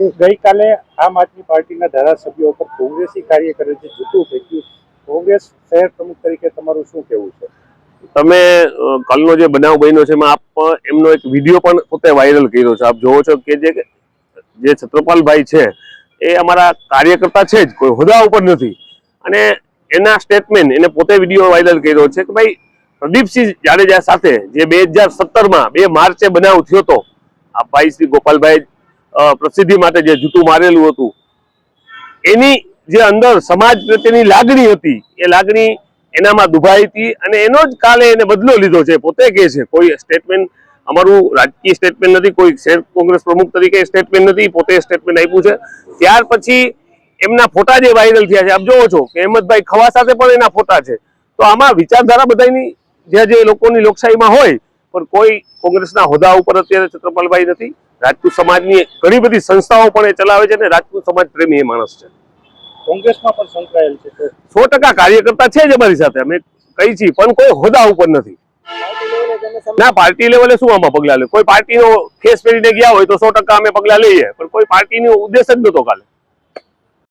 ગઈકાલે આમ આદમી પાર્ટીના ધારાસભ્યો પર કોંગ્રેસી કાર્યકરે જે જૂતું ફેંક્યું, કોંગ્રેસ શહેર પ્રમુખ તરીકે તમારું શું કહેવું છે? તમે કાલનો જે બનાવ બન્યો છે એમાં આપ એમનો એક વિડીયો પણ પોતે વાયરલ કર્યો છે. આપ જોવો છો કે જે છત્રપાલભાઈ છે એ અમારા કાર્યકર્તા છે જ, કોઈ હોદ્દા ઉપર નથી. અને એના સ્ટેટમેન્ટ એને પોતે વિડીયો વાયરલ કર્યો છે કે ભાઈ પ્રદીપસિંહ જાડેજા સાથે જે 2017માં 2 માર્ચે બનાવ થયો હતો, આ ભાઈ શ્રી ગોપાલભાઈ પ્રસિદ્ધિ માટે જે જૂતું મારેલું હતું, એની જે અંદર સમાજ પ્રત્યેની લાગણી હતી એ લાગણી એનામાં દુભાઈ હતી અને એનો જ કાલે એને બદલો લીધો છે. પોતે કહે છે, કોઈ સ્ટેટમેન્ટ અમારું રાજકીય સ્ટેટમેન્ટ નથી, કોઈ શહેર કોંગ્રેસ પ્રમુખ તરીકે સ્ટેટમેન્ટ નથી, પોતે સ્ટેટમેન્ટ આપ્યું છે. ત્યાર પછી એમના ફોટા જે વાયરલ થયા છે, આપ જોવો છો કે અહેમદભાઈ ખવા સાથે પણ એના ફોટા છે. તો આમાં વિચારધારા બધાની જે લોકોની લોકશાહીમાં હોય, પણ કોઈ કોંગ્રેસના હોદ્દા ઉપર અત્યારે છત્રપાલભાઈ નથી. રાજપૂત સમાજની ઘણી બધી સંસ્થાઓ પણ એ ચલાવે છે અને રાજપૂત સમાજ પ્રેમી એ માણસ છે. કોંગ્રેસમાં પણ સંકળાયેલ છે તો 100% કાર્યકર્તા છે જ અમારી સાથે, અમે કહી છીએ, પણ કોઈ હોદ્દા ઉપર નથી. ના, પાર્ટી લેવલે શું આમાં પગલા લે? કોઈ પાર્ટીનો ખેસ પહેરીને ગયા હોય તો 100% અમે પગલા લઈએ, પણ કોઈ પાર્ટીનો ઉદ્દેશ જ નતો કાલે.